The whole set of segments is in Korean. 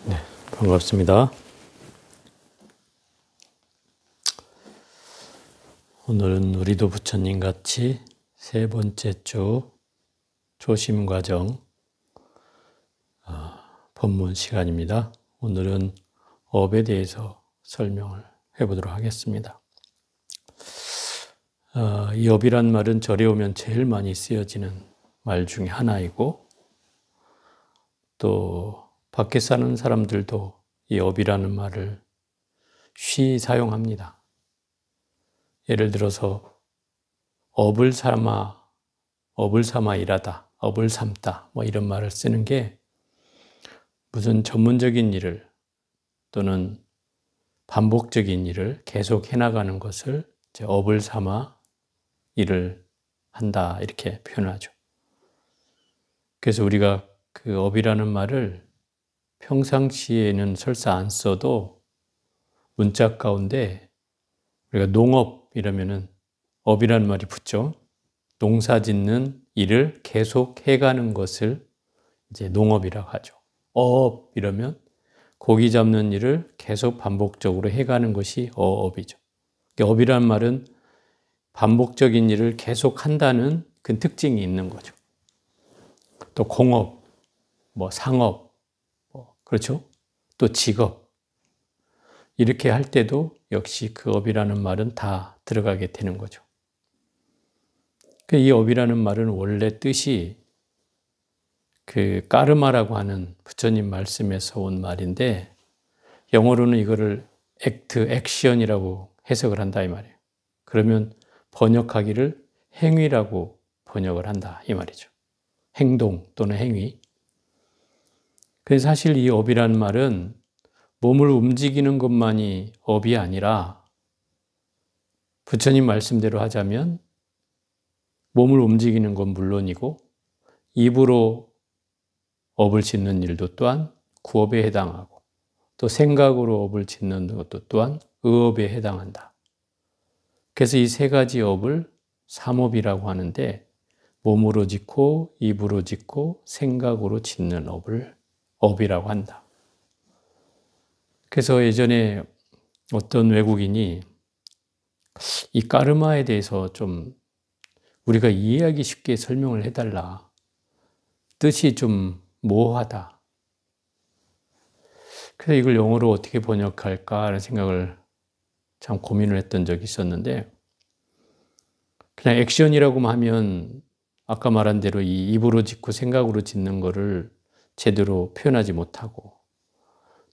네, 반갑습니다. 오늘은 우리도 부처님 같이 세 번째 주 조심 과정 법문 시간입니다. 오늘은 업에 대해서 설명을 해보도록 하겠습니다. 이 업이란 말은 절에 오면 제일 많이 쓰여지는 말 중에 하나이고, 또 밖에 사는 사람들도 이 업이라는 말을 쉬이 사용합니다. 예를 들어서 업을 삼아 일하다, 업을 삼다, 뭐 이런 말을 쓰는 게 무슨 전문적인 일을 또는 반복적인 일을 계속 해나가는 것을 이제 업을 삼아 일을 한다, 이렇게 표현하죠. 그래서 우리가 그 업이라는 말을 평상시에는 설사 안 써도 문자 가운데 우리가 농업 이러면은 업이라는 말이 붙죠. 농사 짓는 일을 계속 해가는 것을 이제 농업이라고 하죠. 어업 이러면 고기 잡는 일을 계속 반복적으로 해가는 것이 어업이죠. 그러니까 업이라는 말은 반복적인 일을 계속 한다는 그 특징이 있는 거죠. 또 공업, 뭐 상업, 그렇죠? 또 직업. 이렇게 할 때도 역시 그 업이라는 말은 다 들어가게 되는 거죠. 이 업이라는 말은 원래 뜻이 그 까르마라고 하는 부처님 말씀에서 온 말인데, 영어로는 이거를 액션이라고 해석을 한다 이 말이에요. 그러면 번역하기를 행위라고 번역을 한다 이 말이죠. 행동 또는 행위. 그래서 사실 이 업이라는 말은 몸을 움직이는 것만이 업이 아니라, 부처님 말씀대로 하자면 몸을 움직이는 건 물론이고 입으로 업을 짓는 일도 또한 구업에 해당하고, 또 생각으로 업을 짓는 것도 또한 의업에 해당한다. 그래서 이 세 가지 업을 삼업이라고 하는데, 몸으로 짓고 입으로 짓고 생각으로 짓는 업을 업이라고 한다. 그래서 예전에 어떤 외국인이 이 까르마에 대해서 좀 우리가 이해하기 쉽게 설명을 해달라. 뜻이 좀 모호하다. 그래서 이걸 영어로 어떻게 번역할까 하는 생각을 참 고민을 했던 적이 있었는데, 그냥 액션이라고 하면 아까 말한 대로 이 입으로 짓고 생각으로 짓는 거를 제대로 표현하지 못하고,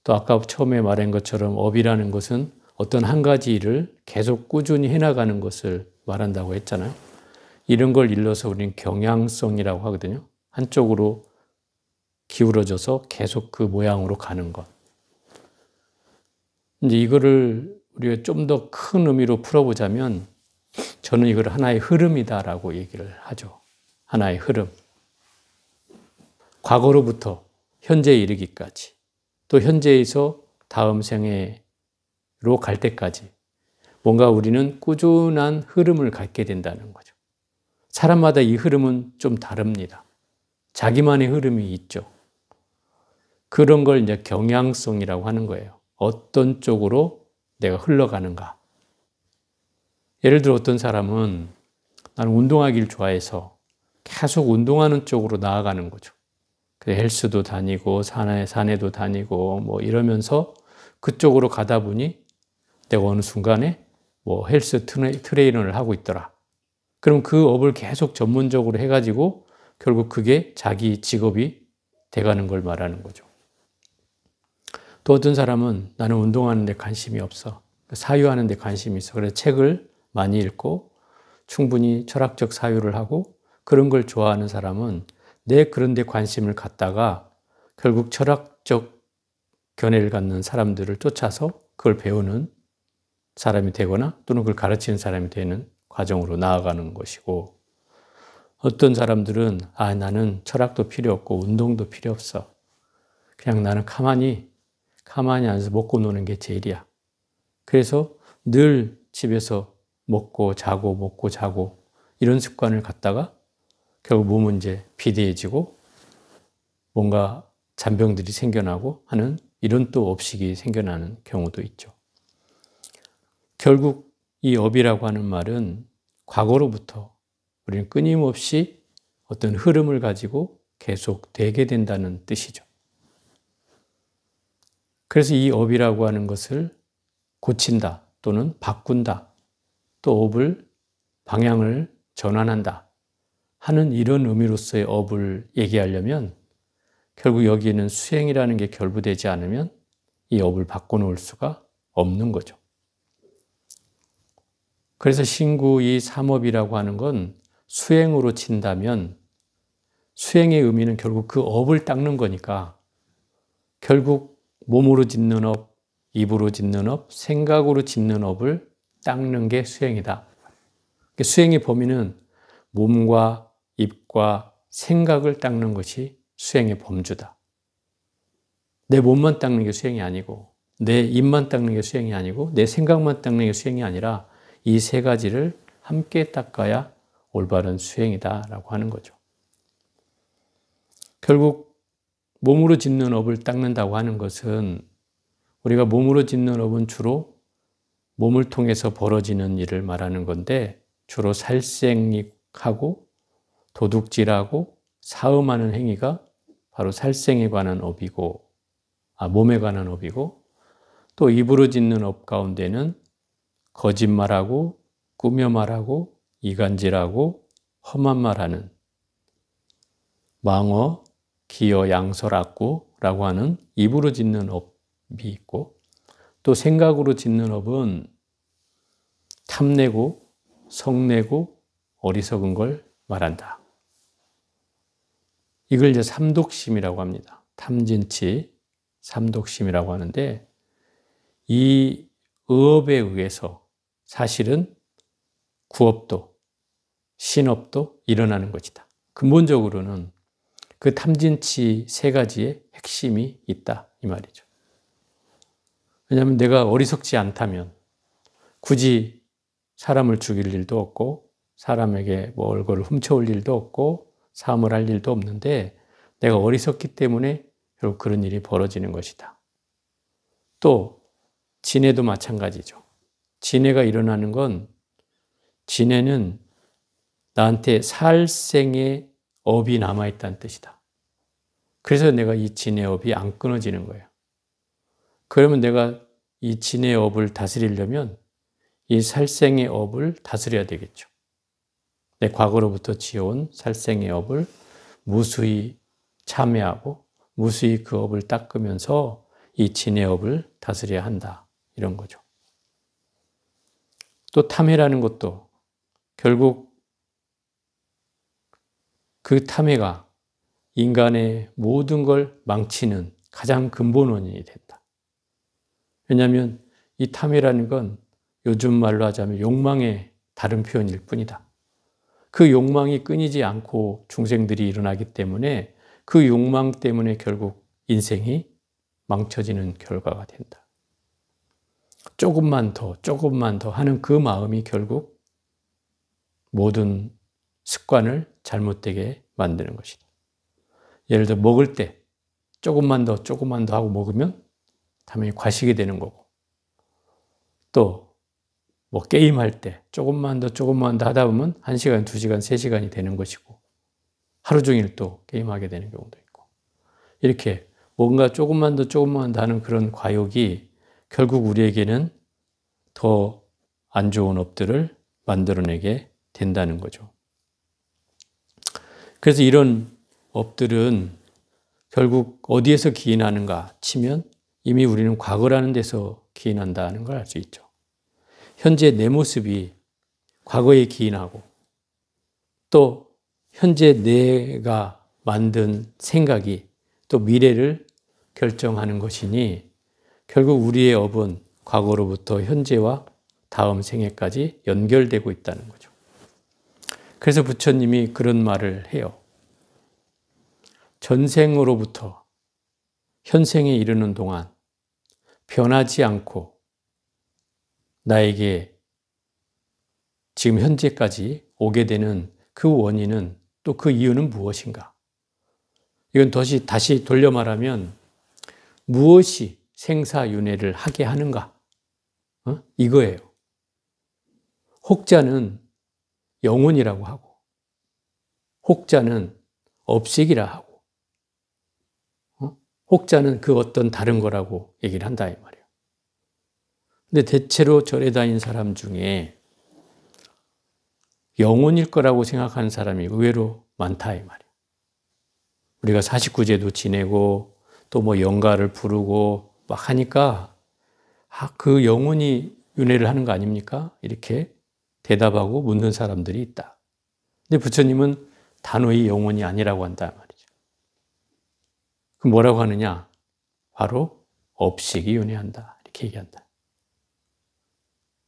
또 아까 처음에 말한 것처럼 업이라는 것은 어떤 한 가지 일을 계속 꾸준히 해나가는 것을 말한다고 했잖아요. 이런 걸 일러서 우리는 경향성이라고 하거든요. 한쪽으로 기울어져서 계속 그 모양으로 가는 것. 이제 이거를 우리가 좀 더 큰 의미로 풀어보자면, 저는 이걸 하나의 흐름이다라고 얘기를 하죠. 하나의 흐름. 과거로부터 현재에 이르기까지, 또 현재에서 다음 생애로 갈 때까지 뭔가 우리는 꾸준한 흐름을 갖게 된다는 거죠. 사람마다 이 흐름은 좀 다릅니다. 자기만의 흐름이 있죠. 그런 걸 이제 경향성이라고 하는 거예요. 어떤 쪽으로 내가 흘러가는가. 예를 들어 어떤 사람은 나는 운동하기를 좋아해서 계속 운동하는 쪽으로 나아가는 거죠. 헬스도 다니고 산에도 다니고 뭐 이러면서 그쪽으로 가다 보니 내가 어느 순간에 뭐 헬스 트레이너를 하고 있더라. 그럼 그 업을 계속 전문적으로 해가지고 결국 그게 자기 직업이 돼가는 걸 말하는 거죠. 또 어떤 사람은 나는 운동하는 데 관심이 없어. 사유하는 데 관심이 있어. 그래서 책을 많이 읽고 충분히 철학적 사유를 하고 그런 걸 좋아하는 사람은 내 그런 데 관심을 갖다가 결국 철학적 견해를 갖는 사람들을 쫓아서 그걸 배우는 사람이 되거나 또는 그걸 가르치는 사람이 되는 과정으로 나아가는 것이고, 어떤 사람들은 나는 철학도 필요 없고 운동도 필요 없어. 그냥 나는 가만히 앉아서 먹고 노는 게 제일이야. 그래서 늘 집에서 먹고 자고 이런 습관을 갖다가 결국 몸은 이제 비대해지고 뭔가 잔병들이 생겨나고 하는 이런 또 업식이 생겨나는 경우도 있죠. 결국 이 업이라고 하는 말은 과거로부터 우리는 끊임없이 어떤 흐름을 가지고 계속 되게 된다는 뜻이죠. 그래서 이 업이라고 하는 것을 고친다 또는 바꾼다, 또 업을 방향을 전환한다 하는 이런 의미로서의 업을 얘기하려면 결국 여기에는 수행이라는 게 결부되지 않으면 이 업을 바꿔놓을 수가 없는 거죠. 그래서 신구 이 삼업이라고 하는 건 수행으로 친다면 수행의 의미는 결국 그 업을 닦는 거니까 결국 몸으로 짓는 업, 입으로 짓는 업, 생각으로 짓는 업을 닦는 게 수행이다. 수행의 범위는 몸과 입과 생각을 닦는 것이 수행의 범주다. 내 몸만 닦는 게 수행이 아니고 내 입만 닦는 게 수행이 아니고 내 생각만 닦는 게 수행이 아니라 이 세 가지를 함께 닦아야 올바른 수행이다라고 하는 거죠. 결국 몸으로 짓는 업을 닦는다고 하는 것은 우리가 몸으로 짓는 업은 주로 몸을 통해서 벌어지는 일을 말하는 건데 주로 살생하고 도둑질하고 사음하는 행위가 바로 살생에 관한 업이고 몸에 관한 업이고 또 입으로 짓는 업 가운데는 거짓말하고 꾸며 말하고 이간질하고 험한 말하는 망어, 기어, 양설, 악구라고 하는 입으로 짓는 업이 있고 또 생각으로 짓는 업은 탐내고 성내고 어리석은 걸 말한다. 이걸 이제 삼독심이라고 합니다. 탐진치, 삼독심이라고 하는데 이 의업에 의해서 사실은 구업도, 신업도 일어나는 것이다. 근본적으로는 그 탐진치 세 가지의 핵심이 있다 이 말이죠. 왜냐하면 내가 어리석지 않다면 굳이 사람을 죽일 일도 없고 사람에게 뭘 훔쳐올 일도 없고 사음을 할 일도 없는데 내가 어리석기 때문에 결국 그런 일이 벌어지는 것이다. 또 진해도 마찬가지죠. 진해가 일어나는 건 진해는 나한테 살생의 업이 남아있다는 뜻이다. 그래서 내가 이 진해 업이 안 끊어지는 거예요. 그러면 내가 이 진해 업을 다스리려면 이 살생의 업을 다스려야 되겠죠. 내 과거로부터 지어온 살생의 업을 무수히 참회하고 무수히 그 업을 닦으면서 이 진해 업을 다스려야 한다. 이런 거죠. 또 탐해라는 것도 결국 그 탐해가 인간의 모든 걸 망치는 가장 근본 원인이 된다. 왜냐하면 이 탐해라는 건 요즘 말로 하자면 욕망의 다른 표현일 뿐이다. 그 욕망이 끊이지 않고 중생들이 일어나기 때문에 그 욕망 때문에 결국 인생이 망쳐지는 결과가 된다. 조금만 더 하는 그 마음이 결국 모든 습관을 잘못되게 만드는 것이다. 예를 들어 먹을 때 조금만 더 하고 먹으면 당연히 과식이 되는 거고 또 뭐 게임할 때 조금만 더 하다 보면 1시간, 2시간, 3시간이 되는 것이고 하루 종일 또 게임하게 되는 경우도 있고 이렇게 뭔가 조금만 더 하는 그런 과욕이 결국 우리에게는 더 안 좋은 업들을 만들어내게 된다는 거죠. 그래서 이런 업들은 결국 어디에서 기인하는가 치면 이미 우리는 과거라는 데서 기인한다는 걸 알 수 있죠. 현재 내 모습이 과거에 기인하고 또 현재 내가 만든 생각이 또 미래를 결정하는 것이니 결국 우리의 업은 과거로부터 현재와 다음 생애까지 연결되고 있다는 거죠. 그래서 부처님이 그런 말을 해요. 전생으로부터 현생에 이르는 동안 변하지 않고 나에게 지금 현재까지 오게 되는 그 원인은 또 그 이유는 무엇인가? 이건 다시 돌려 말하면 무엇이 생사윤회를 하게 하는가? 이거예요. 혹자는 영혼이라고 하고, 혹자는 업식이라 하고, 혹자는 그 어떤 다른 거라고 얘기를 한다 이 말이에요. 근데 대체로 절에 다니는 사람 중에 영혼일 거라고 생각하는 사람이 의외로 많다 이 말이에요. 우리가 49제도 지내고 또 뭐 영가를 부르고 막 하니까 그 영혼이 윤회를 하는 거 아닙니까? 이렇게 대답하고 묻는 사람들이 있다. 근데 부처님은 단호히 영혼이 아니라고 한다 말이죠. 그럼 뭐라고 하느냐? 바로 업식이 윤회한다. 이렇게 얘기한다.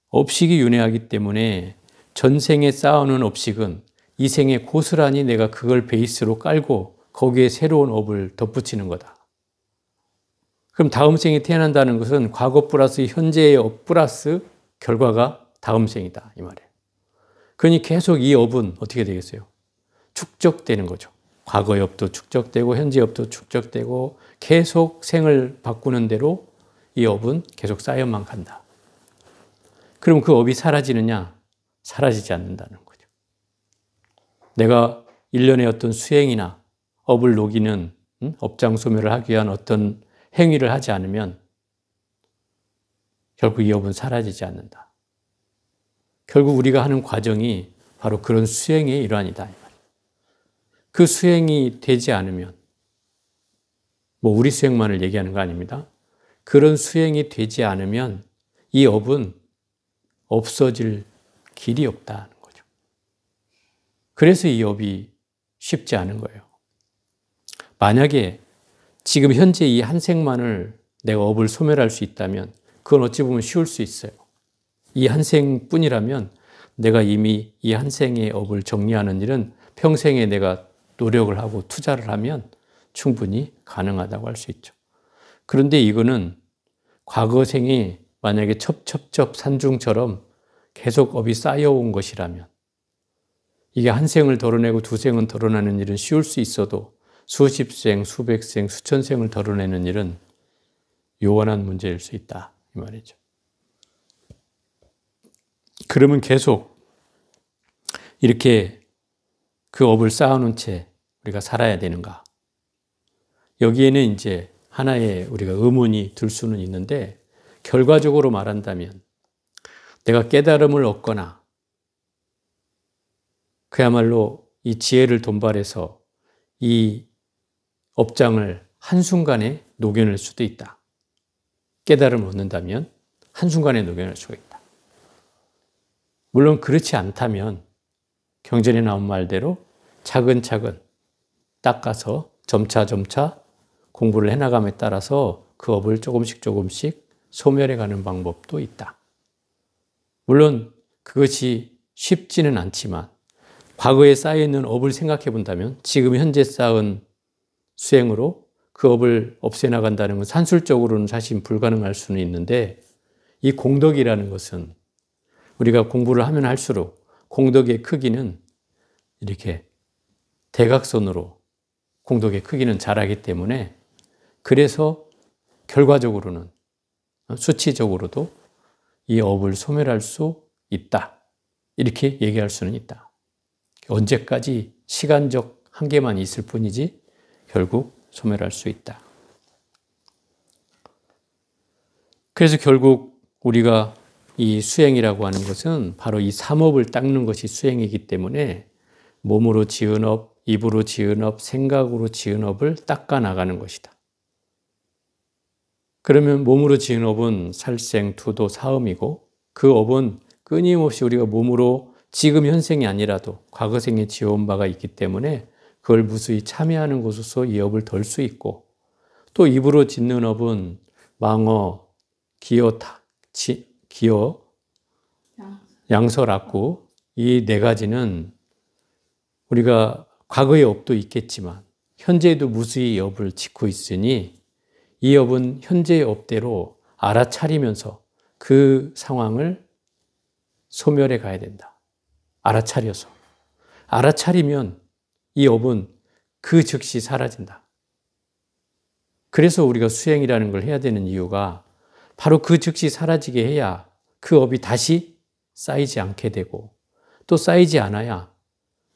업식이 윤회하기 때문에 전생에 쌓아놓은 업식은 이 생에 고스란히 내가 그걸 베이스로 깔고 거기에 새로운 업을 덧붙이는 거다. 그럼 다음 생에 태어난다는 것은 과거 플러스 현재의 업 플러스 결과가 다음 생이다 이 말이에요. 그러니 계속 이 업은 어떻게 되겠어요? 축적되는 거죠. 과거의 업도 축적되고 현재 업도 축적되고 계속 생을 바꾸는 대로 이 업은 계속 쌓여만 간다. 그럼 그 업이 사라지느냐? 사라지지 않는다는 거죠. 내가 일련의 어떤 수행이나 업을 녹이는 업장 소멸을 하기 위한 어떤 행위를 하지 않으면 결국 이 업은 사라지지 않는다. 결국 우리가 하는 과정이 바로 그런 수행의 일환이다. 그 수행이 되지 않으면, 뭐 우리 수행만을 얘기하는 거 아닙니다. 그런 수행이 되지 않으면 이 업은 없어질 길이 없다는 거죠. 그래서 이 업이 쉽지 않은 거예요. 만약에 지금 현재 이 한 생만을 내가 업을 소멸할 수 있다면 그건 어찌 보면 쉬울 수 있어요. 이 한 생뿐이라면 내가 이미 이 한 생의 업을 정리하는 일은 평생에 내가 노력을 하고 투자를 하면 충분히 가능하다고 할 수 있죠. 그런데 이거는 과거 생이 만약에 첩첩첩 산중처럼 계속 업이 쌓여온 것이라면 이게 한 생을 덜어내고 두 생은 덜어내는 일은 쉬울 수 있어도 수십 생, 수백 생, 수천 생을 덜어내는 일은 요원한 문제일 수 있다 이 말이죠. 그러면 계속 이렇게 그 업을 쌓아놓은 채 우리가 살아야 되는가? 여기에는 이제 하나의 우리가 의문이 들 수는 있는데 결과적으로 말한다면 내가 깨달음을 얻거나 그야말로 이 지혜를 돈발해서 이 업장을 한순간에 녹여낼 수도 있다. 깨달음을 얻는다면 한순간에 녹여낼 수가 있다. 물론 그렇지 않다면 경전에 나온 말대로 차근차근 닦아서 점차점차 공부를 해나감에 따라서 그 업을 조금씩 소멸해가는 방법도 있다. 물론 그것이 쉽지는 않지만 과거에 쌓여있는 업을 생각해 본다면 지금 현재 쌓은 수행으로 그 업을 없애나간다는 건 산술적으로는 사실 불가능할 수는 있는데 이 공덕이라는 것은 우리가 공부를 하면 할수록 공덕의 크기는 이렇게 대각선으로 공덕의 크기는 자라기 때문에 그래서 결과적으로는 수치적으로도 이 업을 소멸할 수 있다. 이렇게 얘기할 수는 있다. 언제까지 시간적 한계만 있을 뿐이지 결국 소멸할 수 있다. 그래서 결국 우리가 이 수행이라고 하는 것은 바로 이 삼업을 닦는 것이 수행이기 때문에 몸으로 지은 업, 입으로 지은 업, 생각으로 지은 업을 닦아 나가는 것이다. 그러면 몸으로 지은 업은 살생, 투도, 사음이고 그 업은 끊임없이 우리가 몸으로 지금 현생이 아니라도 과거생에 지어온 바가 있기 때문에 그걸 무수히 참여하는 곳에서 이 업을 덜 수 있고 또 입으로 짓는 업은 망어, 기어, 양설, 악구 이 네 가지는 우리가 과거의 업도 있겠지만 현재에도 무수히 업을 짓고 있으니 이 업은 현재의 업대로 알아차리면서 그 상황을 소멸해 가야 된다. 알아차려서. 알아차리면 이 업은 그 즉시 사라진다. 그래서 우리가 수행이라는 걸 해야 되는 이유가 바로 그 즉시 사라지게 해야 그 업이 다시 쌓이지 않게 되고 또 쌓이지 않아야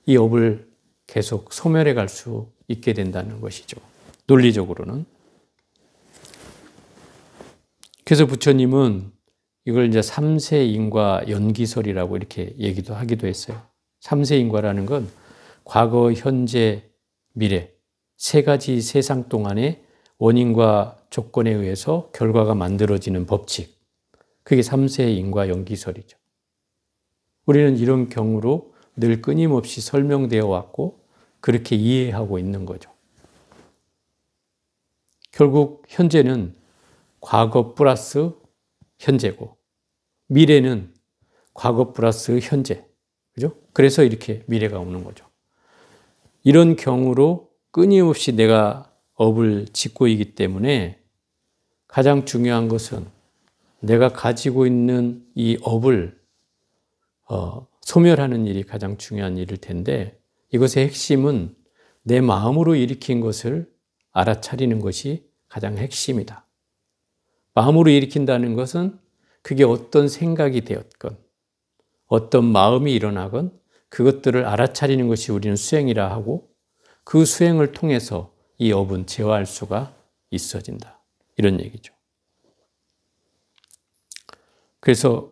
이 업을 계속 소멸해 갈 수 있게 된다는 것이죠. 논리적으로는. 그래서 부처님은 이걸 이제 삼세인과 연기설이라고 이렇게 얘기도 하기도 했어요. 삼세인과라는 건 과거, 현재, 미래 세 가지 세상 동안의 원인과 조건에 의해서 결과가 만들어지는 법칙. 그게 삼세인과 연기설이죠. 우리는 이런 경우로 늘 끊임없이 설명되어 왔고 그렇게 이해하고 있는 거죠. 결국 현재는 과거 플러스 현재고 미래는 과거 플러스 현재. 그죠? 그래서 이렇게 미래가 오는 거죠. 이런 경우로 끊임없이 내가 업을 짓고 있기 때문에 가장 중요한 것은 내가 가지고 있는 이 업을 소멸하는 일이 가장 중요한 일일 텐데 이것의 핵심은 내 마음으로 일으킨 것을 알아차리는 것이 가장 핵심이다. 마음으로 일으킨다는 것은 그게 어떤 생각이 되었건 어떤 마음이 일어나건 그것들을 알아차리는 것이 우리는 수행이라 하고 그 수행을 통해서 이 업은 제어할 수가 있어진다. 이런 얘기죠. 그래서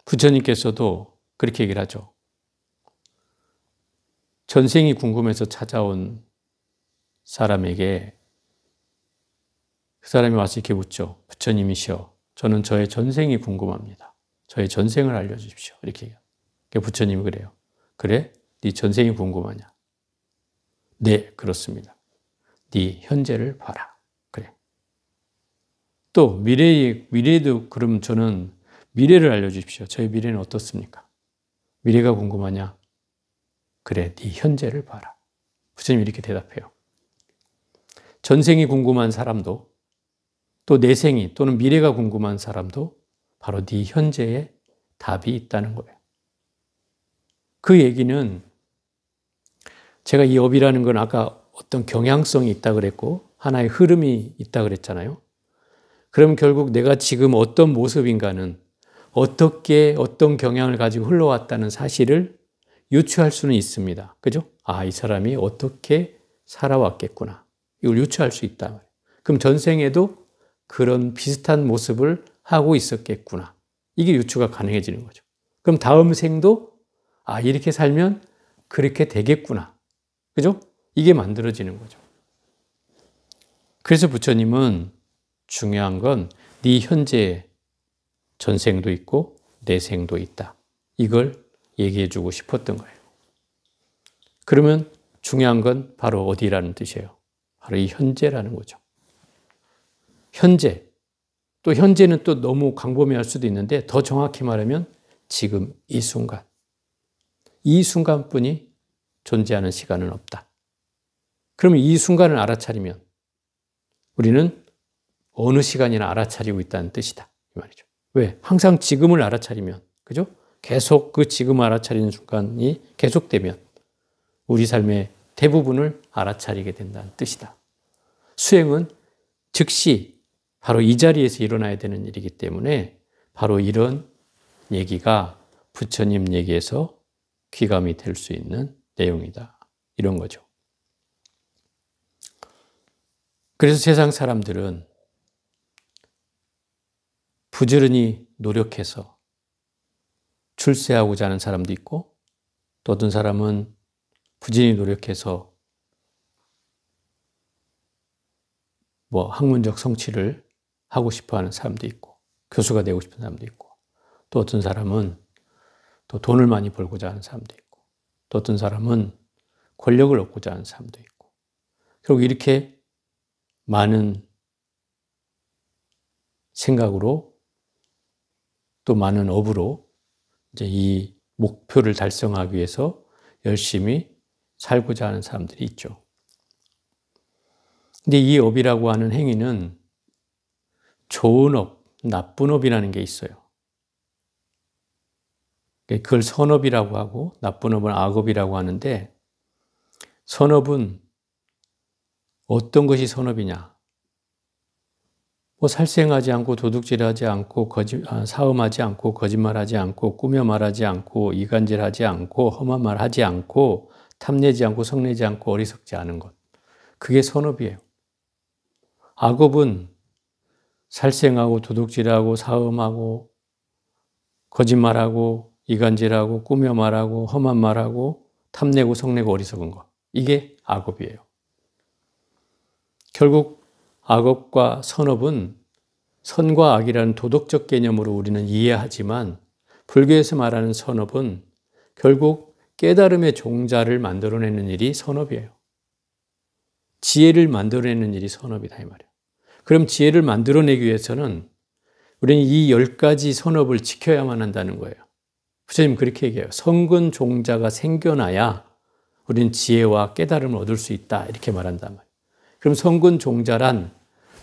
부처님께서도 그렇게 얘기를 하죠. 전생이 궁금해서 찾아온 사람에게 그 사람이 와서 이렇게 묻죠. 부처님이시여, 저는 저의 전생이 궁금합니다. 저의 전생을 알려주십시오. 이렇게 얘기해요. 부처님이 그래요. 그래? 네 전생이 궁금하냐? 네, 그렇습니다. 네 현재를 봐라. 그래. 또 미래도 그럼 저는 미래를 알려주십시오. 저의 미래는 어떻습니까? 미래가 궁금하냐? 그래, 네 현재를 봐라. 부처님이 이렇게 대답해요. 전생이 궁금한 사람도 또 내생이 또는 미래가 궁금한 사람도 바로 네 현재에 답이 있다는 거예요. 그 얘기는 제가 이 업이라는 건 아까 어떤 경향성이 있다 그랬고 하나의 흐름이 있다 그랬잖아요. 그럼 결국 내가 지금 어떤 모습인가는 어떻게 어떤 경향을 가지고 흘러왔다는 사실을 유추할 수는 있습니다. 그죠? 아, 이 사람이 어떻게 살아왔겠구나. 이걸 유추할 수 있다. 그럼 전생에도 그런 비슷한 모습을 하고 있었겠구나. 이게 유추가 가능해지는 거죠. 그럼 다음 생도 아, 이렇게 살면 그렇게 되겠구나. 그죠? 이게 만들어지는 거죠. 그래서 부처님은 중요한 건 네 현재에 전생도 있고 내생도 있다. 이걸 얘기해 주고 싶었던 거예요. 그러면 중요한 건 바로 어디라는 뜻이에요? 바로 이 현재라는 거죠. 현재. 또 현재는 또 너무 광범위할 수도 있는데 더 정확히 말하면 지금 이 순간. 이 순간뿐이 존재하는 시간은 없다. 그러면 이 순간을 알아차리면 우리는 어느 시간이나 알아차리고 있다는 뜻이다. 이 말이죠. 왜? 항상 지금을 알아차리면, 그죠? 계속 그 지금 알아차리는 순간이 계속되면 우리 삶의 대부분을 알아차리게 된다는 뜻이다. 수행은 즉시 바로 이 자리에서 일어나야 되는 일이기 때문에 바로 이런 얘기가 부처님 얘기에서 귀감이 될 수 있는 내용이다. 이런 거죠. 그래서 세상 사람들은 부지런히 노력해서 출세하고자 하는 사람도 있고 또 어떤 사람은 부지런히 노력해서 학문적 성취를 하고 싶어 하는 사람도 있고 교수가 되고 싶은 사람도 있고 또 어떤 사람은 또 돈을 많이 벌고자 하는 사람도 있고 또 어떤 사람은 권력을 얻고자 하는 사람도 있고 결국 이렇게 많은 생각으로 또 많은 업으로 이제 이 목표를 달성하기 위해서 열심히 살고자 하는 사람들이 있죠. 근데 이 업이라고 하는 행위는 좋은 업, 나쁜 업이라는 게 있어요. 그걸 선업이라고 하고 나쁜 업은 악업이라고 하는데 선업은 어떤 것이 선업이냐? 뭐 살생하지 않고 도둑질하지 않고 사음하지 않고 거짓말하지 않고 꾸며 말하지 않고 이간질하지 않고 험한 말하지 않고 탐내지 않고 성내지 않고 어리석지 않은 것. 그게 선업이에요. 악업은 살생하고 도둑질하고 사음하고 거짓말하고 이간질하고 꾸며 말하고 험한 말하고 탐내고 성내고 어리석은 것. 이게 악업이에요. 결국 악업과 선업은 선과 악이라는 도덕적 개념으로 우리는 이해하지만 불교에서 말하는 선업은 결국 깨달음의 종자를 만들어내는 일이 선업이에요. 지혜를 만들어내는 일이 선업이다 이 말이에요. 그럼 지혜를 만들어내기 위해서는 우리는 이 10가지 선업을 지켜야만 한다는 거예요. 부처님 그렇게 얘기해요. 성근 종자가 생겨나야 우리는 지혜와 깨달음을 얻을 수 있다 이렇게 말한단 말이에요. 그럼 성근 종자란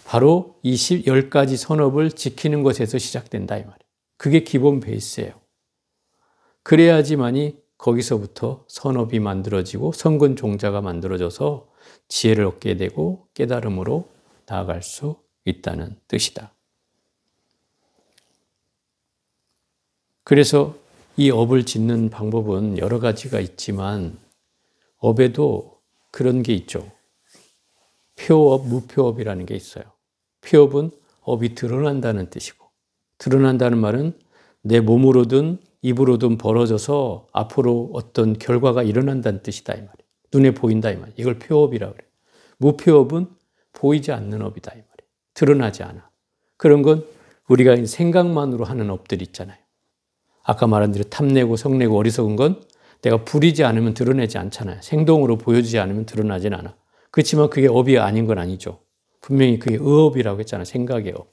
바로 이 10가지 선업을 지키는 것에서 시작된다 이 말이에요. 그게 기본 베이스예요. 그래야지만이 거기서부터 선업이 만들어지고 성근 종자가 만들어져서 지혜를 얻게 되고 깨달음으로 나아갈 수 있다는 뜻이다. 그래서 이 업을 짓는 방법은 여러 가지가 있지만 업에도 그런 게 있죠. 표업, 무표업이라는 게 있어요. 표업은 업이 드러난다는 뜻이고 드러난다는 말은 내 몸으로든 입으로든 벌어져서 앞으로 어떤 결과가 일어난다는 뜻이다 이 말이에요. 눈에 보인다 이 말이에요. 이걸 표업이라고 그래요. 무표업은 보이지 않는 업이다 이 말이에요. 드러나지 않아. 그런 건 우리가 생각만으로 하는 업들이 있잖아요. 아까 말한 대로 탐내고 성내고 어리석은 건 내가 부리지 않으면 드러내지 않잖아요. 행동으로 보여주지 않으면 드러나진 않아. 그렇지만 그게 업이 아닌 건 아니죠. 분명히 그게 의업이라고 했잖아요. 생각의 업.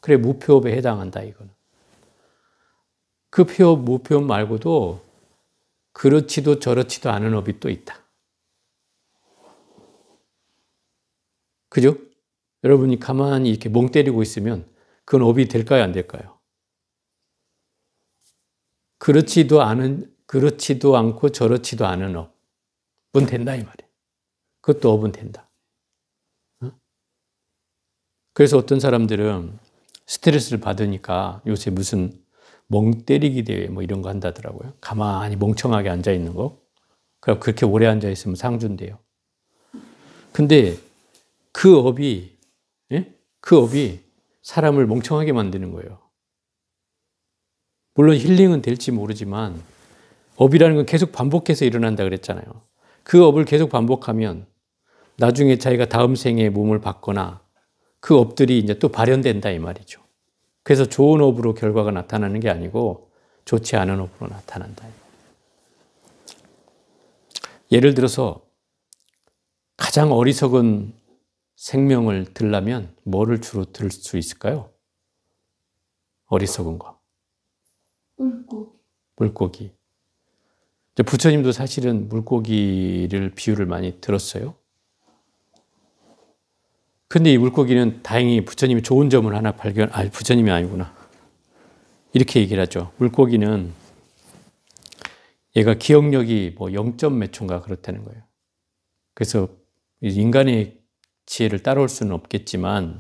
그래 무표업에 해당한다 이거는. 그 표업, 무표업 말고도 그렇지도 저렇지도 않은 업이 또 있다. 그죠? 여러분이 가만히 이렇게 멍 때리고 있으면 그건 업이 될까요? 안 될까요? 그렇지도 않고 저렇지도 않은 업은 된다 이 말이에요. 그것도 업은 된다. 그래서 어떤 사람들은 스트레스를 받으니까 요새 무슨 멍 때리기 대회 뭐 이런 거 한다더라고요. 가만히 멍청하게 앉아 있는 거. 그렇게 오래 앉아 있으면 상 준대요. 근데 그 업이 사람을 멍청하게 만드는 거예요. 물론 힐링은 될지 모르지만 업이라는 건 계속 반복해서 일어난다 그랬잖아요. 그 업을 계속 반복하면 나중에 자기가 다음 생에 몸을 받거나 그 업들이 이제 또 발현된다 이 말이죠. 그래서 좋은 업으로 결과가 나타나는 게 아니고 좋지 않은 업으로 나타난다. 예를 들어서 가장 어리석은 생명을 들려면 뭐를 주로 들 수 있을까요? 어리석은 거. 물고기. 부처님도 사실은 물고기를 비유를 많이 들었어요. 근데 이 물고기는 다행히 부처님이 좋은 점을 하나 부처님이 아니구나. 이렇게 얘기를 하죠. 물고기는 얘가 기억력이 뭐 0점 몇 초인가 그렇다는 거예요. 그래서 인간의 지혜를 따라올 수는 없겠지만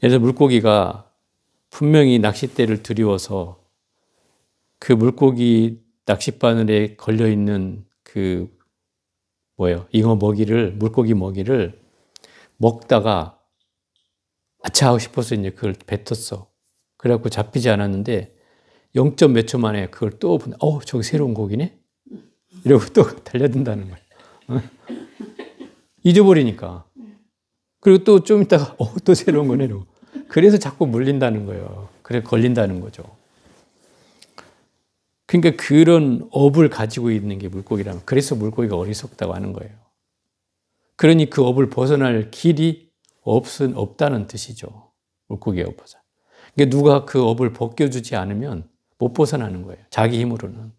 예를 들어 물고기가 분명히 낚싯대를 들이워서 그 물고기 낚싯바늘에 걸려있는 물고기 먹이를 먹다가 아차 하고 싶어서 이제 그걸 뱉었어. 그래갖고 잡히지 않았는데 0점 몇 초 만에 그걸 또 저기 새로운 고기네? 이러고 또 달려든다는 거예요. 잊어버리니까. 그리고 또 좀 있다가 또 새로운 거네 이러고. 그래서 자꾸 물린다는 거예요. 그래 걸린다는 거죠. 그러니까 그런 업을 가지고 있는 게 물고기라면 그래서 물고기가 어리석다고 하는 거예요. 그러니 그 업을 벗어날 길이 없다는 뜻이죠. 물고기의 업 벗어. 그러니까 누가 그 업을 벗겨주지 않으면 못 벗어나는 거예요. 자기 힘으로는.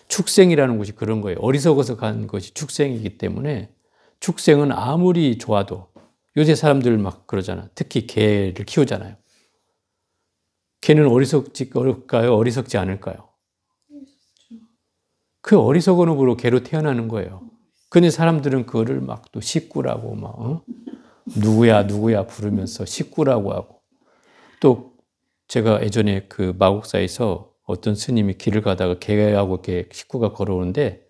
축생이라는 것이 그런 거예요. 어리석어서 간 것이 축생이기 때문에 축생은 아무리 좋아도 요새 사람들 막 그러잖아. 특히 개를 키우잖아요. 개는 어리석을까요? 어리석지 않을까요? 그 어리석은 업으로 개로 태어나는 거예요. 근데 사람들은 그거를 막 또 식구라고 누구야 누구야 부르면서 식구라고 하고, 또 제가 예전에 그 마곡사에서 어떤 스님이 길을 가다가 개하고 이렇게 식구가 걸어오는데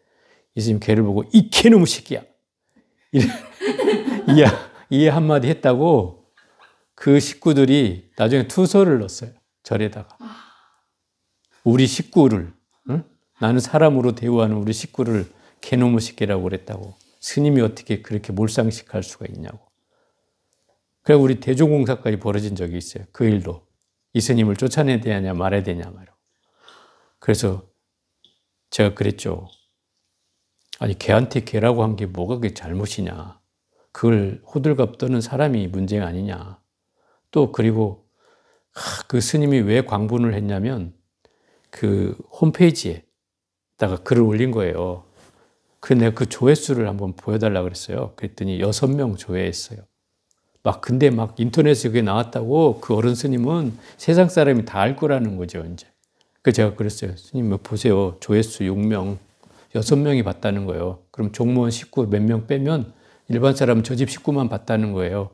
이 스님 개를 보고 이 개놈의 새끼야 이 한마디 했다고 그 식구들이 나중에 투서를 넣었어요. 절에다가. 우리 식구를, 응? 나는 사람으로 대우하는 우리 식구를 개놈의 새끼라고 그랬다고. 스님이 어떻게 그렇게 몰상식할 수가 있냐고. 그래서 우리 대종공사까지 벌어진 적이 있어요. 그 일도. 이 스님을 쫓아내야 되냐 말아야 되냐 말이야. 그래서 제가 그랬죠. 아니 개한테 개라고 한 게 뭐가 그게 잘못이냐. 그걸 호들갑 떠는 사람이 문제가 아니냐. 또 그리고 그 스님이 왜 광분을 했냐면 그 홈페이지에다가 글을 올린 거예요. 그래서 내가 그 조회수를 한번 보여달라고 그랬어요. 그랬더니 6명 조회했어요. 근데 인터넷에 그게 나왔다고 그 어른 스님은 세상 사람이 다 알 거라는 거죠, 이제. 그래서 제가 그랬어요. 스님, 보세요. 조회수 6명, 6명이 봤다는 거예요. 그럼 종무원 식구 몇 명 빼면 일반 사람은 저 집 식구만 봤다는 거예요.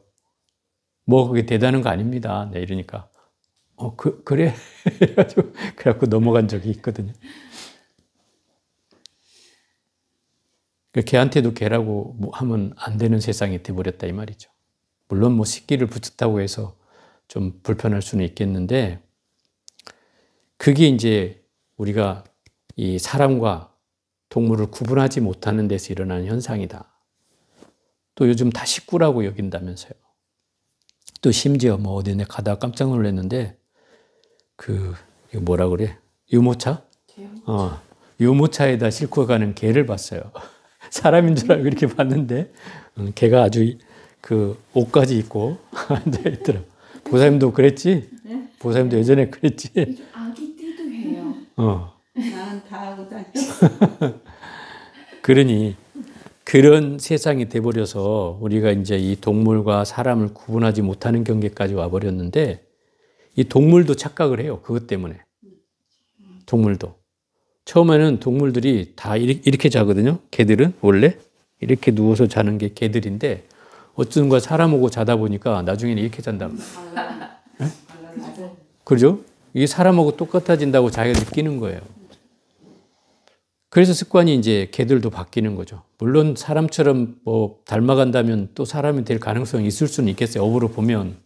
뭐 그게 대단한 거 아닙니다. 네, 이러니까. 그래? 그래갖고 넘어간 적이 있거든요. 걔한테도 걔라고 하면 안 되는 세상이 돼버렸다 이 말이죠. 물론 식기를 붙였다고 해서 좀 불편할 수는 있겠는데, 그게 이제 우리가 이 사람과 동물을 구분하지 못하는 데서 일어나는 현상이다. 또 요즘 다 식구라고 여긴다면서요. 또 심지어 어디 가다가 깜짝 놀랐는데, 이거 뭐라 그래? 유모차? 유모차에다 싣고 가는 개를 봤어요. 사람인 줄 알고 이렇게 봤는데, 개가 아주 옷까지 입고 앉아있더라. 보사님도 그랬지? 네? 보사님도 예전에 그랬지? 아기 때도 해요. 나는 다 하고 다녔어. 그러니 그런 세상이 돼버려서 우리가 이제 이 동물과 사람을 구분하지 못하는 경계까지 와버렸는데, 이 동물도 착각을 해요. 그것 때문에. 동물도. 처음에는 동물들이 다 이렇게 자거든요. 개들은 원래 이렇게 누워서 자는 게 개들인데, 어쩐가 사람하고 자다 보니까 나중에는 이렇게 잔다. 네? 그죠? 이게 사람하고 똑같아진다고 자기가 느끼는 거예요. 그래서 습관이 이제 개들도 바뀌는 거죠. 물론 사람처럼 닮아간다면 또 사람이 될 가능성이 있을 수는 있겠어요. 업으로 보면.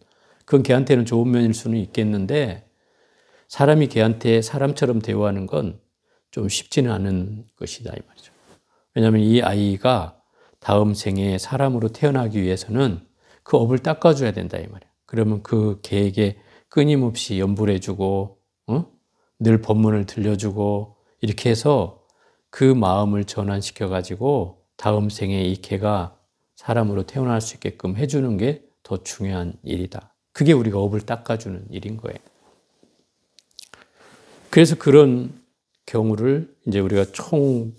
그건 개한테는 좋은 면일 수는 있겠는데, 사람이 개한테 사람처럼 대우하는 건 좀 쉽지는 않은 것이다 이 말이죠. 왜냐하면 이 아이가 다음 생에 사람으로 태어나기 위해서는 그 업을 닦아줘야 된다 이 말이에요. 그러면 그 개에게 끊임없이 연불 해주고, 늘 법문을 들려주고, 이렇게 해서 그 마음을 전환시켜가지고 다음 생에 이 개가 사람으로 태어날 수 있게끔 해주는 게 더 중요한 일이다. 그게 우리가 업을 닦아주는 일인 거예요. 그래서 그런 경우를 이제 우리가 총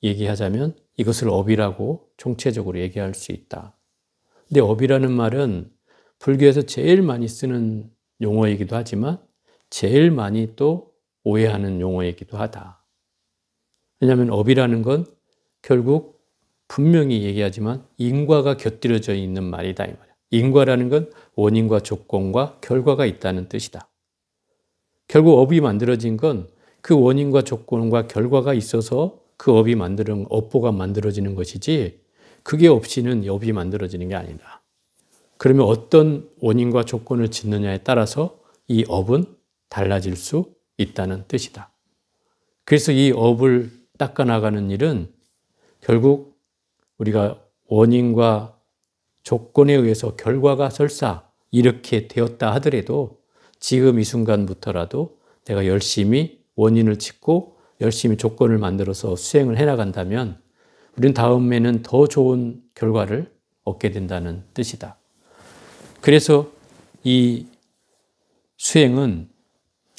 얘기하자면 이것을 업이라고 총체적으로 얘기할 수 있다. 근데 업이라는 말은 불교에서 제일 많이 쓰는 용어이기도 하지만 제일 많이 또 오해하는 용어이기도 하다. 왜냐하면 업이라는 건 결국 분명히 얘기하지만 인과가 곁들여져 있는 말이다 이 말이야. 인과라는 건 원인과 조건과 결과가 있다는 뜻이다. 결국 업이 만들어진 건 그 원인과 조건과 결과가 있어서 그 업이 업보가 만들어지는 것이지, 그게 없이는 업이 만들어지는 게 아니다. 그러면 어떤 원인과 조건을 짓느냐에 따라서 이 업은 달라질 수 있다는 뜻이다. 그래서 이 업을 닦아나가는 일은 결국 우리가 원인과 조건에 의해서 결과가 설사 이렇게 되었다 하더라도 지금 이 순간부터라도 내가 열심히 원인을 짓고 열심히 조건을 만들어서 수행을 해나간다면 우리는 다음에는 더 좋은 결과를 얻게 된다는 뜻이다. 그래서 이 수행은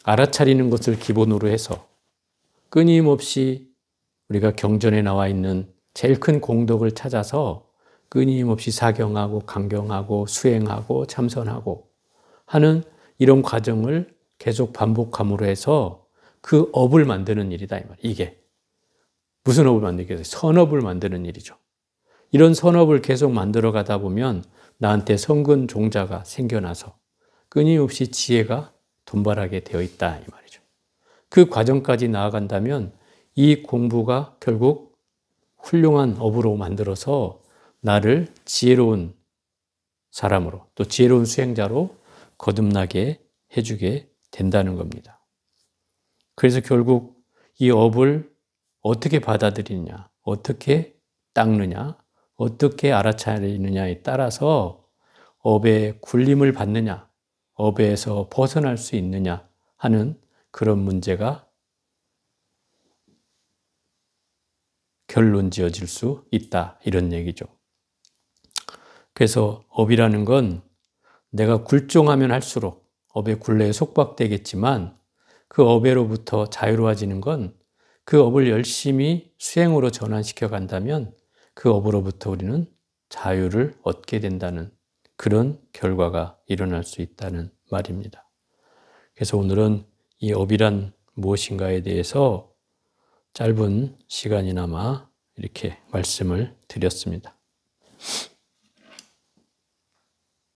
알아차리는 것을 기본으로 해서 끊임없이 우리가 경전에 나와 있는 제일 큰 공덕을 찾아서 끊임없이 사경하고 강경하고 수행하고 참선하고 하는 이런 과정을 계속 반복함으로 해서 그 업을 만드는 일이다 이 말이에요. 이게 무슨 업을 만들겠어요? 선업을 만드는 일이죠. 이런 선업을 계속 만들어 가다 보면 나한테 성근 종자가 생겨나서 끊임없이 지혜가 돈발하게 되어 있다 이 말이죠. 그 과정까지 나아간다면 이 공부가 결국 훌륭한 업으로 만들어서 나를 지혜로운 사람으로 또 지혜로운 수행자로 거듭나게 해주게 된다는 겁니다. 그래서 결국 이 업을 어떻게 받아들이느냐, 어떻게 닦느냐, 어떻게 알아차리느냐에 따라서 업의 굴림을 받느냐, 업에서 벗어날 수 있느냐 하는 그런 문제가 결론 지어질 수 있다 이런 얘기죠. 그래서 업이라는 건 내가 굴종하면 할수록 업의 굴레에 속박되겠지만 그 업에로부터 자유로워지는 건 그 업을 열심히 수행으로 전환시켜 간다면 그 업으로부터 우리는 자유를 얻게 된다는 그런 결과가 일어날 수 있다는 말입니다. 그래서 오늘은 이 업이란 무엇인가에 대해서 짧은 시간이나마 이렇게 말씀을 드렸습니다.